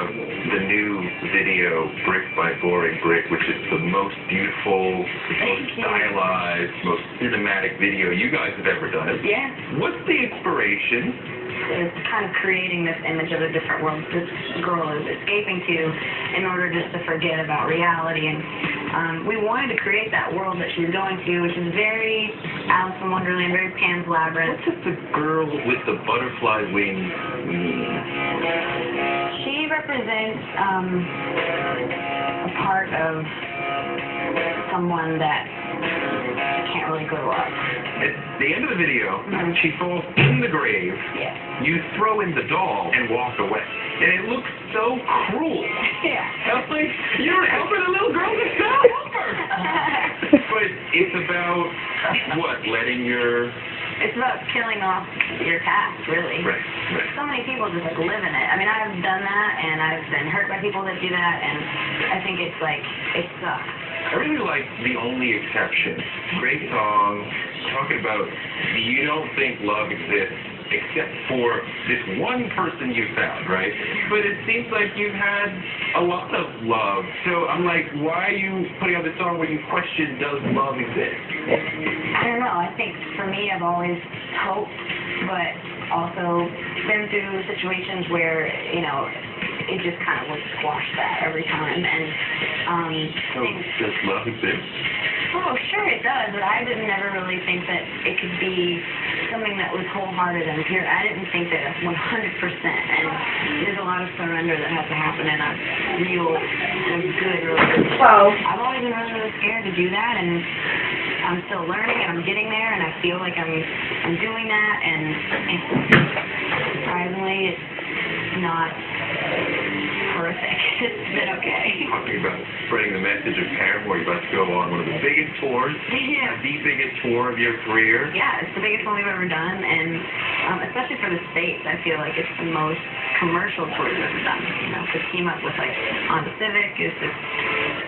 about the new video, Brick by Boring Brick, which is the most beautiful, most stylized, most cinematic video you guys have ever done. Yeah. What's the inspiration? It's kind of creating this image of a different world this girl is escaping to in order just to forget about reality. And we wanted to create that world that she's going to, which is very Alice in Wonderland, very Pan's Labyrinth. What does the girl with the butterfly wings mean? She represents a part of someone that can't really grow up. At the end of the video, she falls in the grave. Yeah. You throw in the doll and walk away. And it looks so cruel. Yeah. It's like, you're helping a little girl to stop. Help her. But it's about, what, letting your... It's about killing off your past, really. Right. So many people just like live in it. I mean, I've done that, and I've been hurt by people that do that, and I think it's like, it sucks. I really like The Only Exception. Great song, talking about you don't think love exists except for this one person you found, right? But it seems like you've had a lot of love. So I'm like, why are you putting out this song where you question, does love exist? I don't know. I think for me, I've always hoped, but also been through situations where, you know, it just kind of would squash that every time. And so does love exist? Oh, sure it does, but I didn't never really think that it could be something that was wholehearted and pure. I didn't think that 100%. And there's a lot of surrender that has to happen in a real, good relationship. Wow. I've always been really, really scared to do that, and I'm still learning, and I'm getting there, and I feel like I'm doing that, and surprisingly, it's not horrific. It's been okay. Talking about spreading the message of Paramore, you're about to go on one of the biggest tours, the biggest tour of your career. Yeah, it's the biggest one we've ever done, and especially for the States, I feel like it's the most commercial tour we've ever done. You know, to team up with, like, on the Civic is just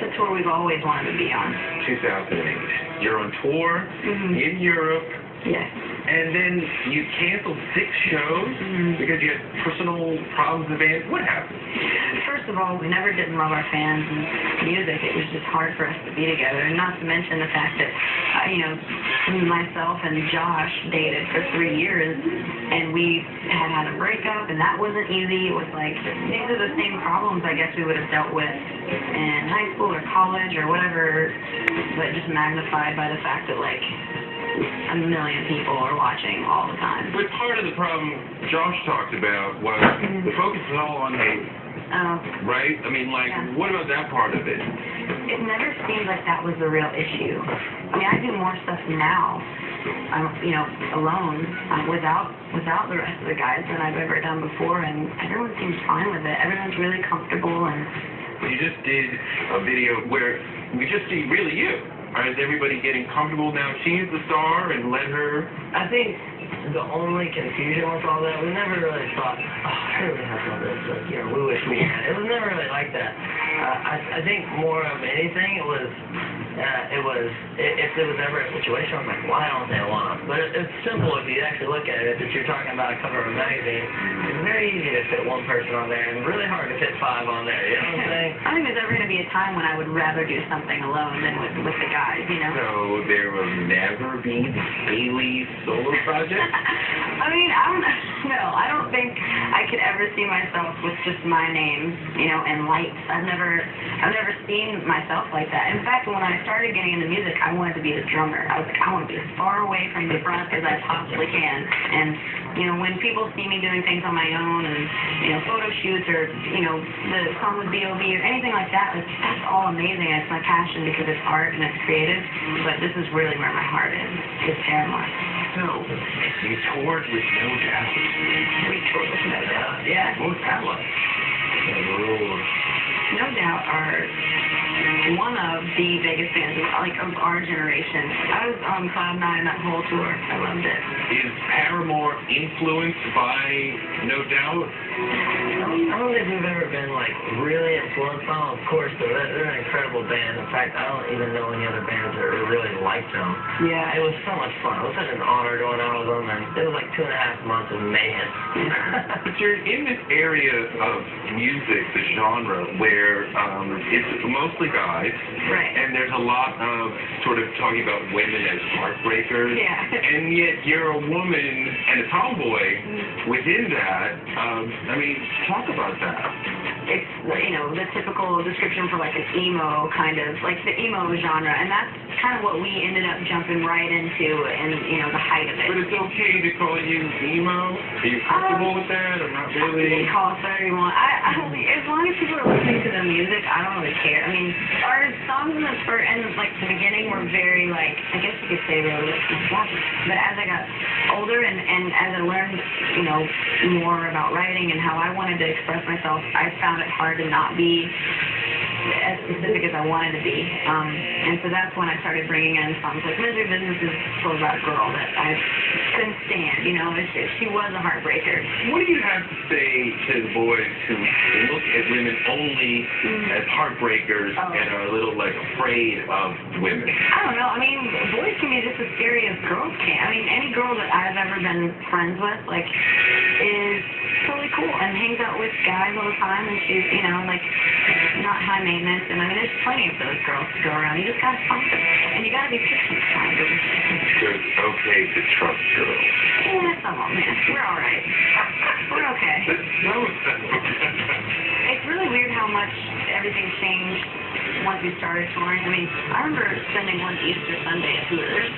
the tour we've always wanted to be on. 2008. You're on tour in Europe. Yes. And then you canceled 6 shows because you had personal problems in the band. What happened? First of all, we never didn't love our fans and music. It was just hard for us to be together. And not to mention the fact that, you know, myself and Josh dated for 3 years, and we had a breakup, and that wasn't easy. It was like, these are the same problems I guess we would have dealt with in high school or college or whatever, but just magnified by the fact that, like, a million people are watching all the time. But part of the problem Josh talked about was the focus is all on hate. Right? I mean, like, what about that part of it? It never seemed like that was the real issue. I mean, I do more stuff now, you know, alone, without the rest of the guys than I've ever done before, and everyone seems fine with it. Everyone's really comfortable, and... You just did a video where we just see really you. Is everybody getting comfortable now? She's the star, and let her... I think the only confusion with all that, we never really thought, oh, I really have all this, like, you know, we wish we had. It was never really like that. I think more of anything, it was, if there was ever a situation, I was like, why don't they want us? But it's simple if you actually look at it. If you're talking about a cover of a magazine, it's very easy to fit one person on there, and really hard to fit 5 on there, you know what I'm saying? I think there's ever going to be a time when I would rather do something alone than with the guys, you know? So there will never be the Haley solo project? I mean, I don't think I could ever see myself with just my name, you know, and lights. I've never seen myself like that. In fact, when I started getting into music, I wanted to be the drummer. I was like, I want to be as far away from the front as I possibly can. And, you know, when people see me doing things on my own and, you know, photo shoots or, you know, the song with B.O.B. or anything like that, like, that's all amazing. It's my passion because it's art and it's creative. But this is really where my heart is Paramore. So, you toured with No Doubt. We toured with No Doubt, yeah. What was that like? No Doubt are one of of the biggest fans of our generation. I was on cloud nine that whole tour. I loved it. Is Paramore influenced by No Doubt? I don't think we've ever been, like, really influenced by them. Of course, they're an incredible band. In fact, I don't even know any other bands that really liked them. Yeah. It was so much fun. It was such an honor going out with them, and it was like 2.5 months of mayhem. But you're in this area of music, the genre, where it's mostly guys, Right. and there's a lot of sort of talking about women as heartbreakers, Yeah. and yet you're a woman and a tomboy within that. I mean, talk about that. It's, the typical description for like an emo kind of, like the emo genre, and that's kind of what we ended up jumping right into and, the height of it. But it's okay to call you emo? Are you comfortable with that, or not You really? can call us whatever you want. As long as people are listening to the music, I don't really care. I mean, our songs in the the beginning were very, like, I guess you could say they were like nostalgic. But as I got older and as I learned, more about writing and how I wanted to express myself, I found it hard to not be as specific as I wanted to be. And so that's when I started bringing in songs like Misery Business is sort of about a girl that I couldn't stand, she was a heartbreaker. What do you have to say to the boys who look at women only as heartbreakers and are a little, like, afraid of women? I don't know. I mean, boys can be just as scary as girls can. I mean, any girl that I've ever been friends with, like, is totally cool and hangs out with guys all the time, and she's, not high maintenance. And I mean, there's plenty of those girls to go around. You just gotta find them, and you gotta be picky, kind of. So it's okay to trust girls. Yeah, some of them. Yeah. We're all right. We're okay. It's really weird how much everything changed once we started touring. I mean, I remember spending one Easter Sunday at Hooters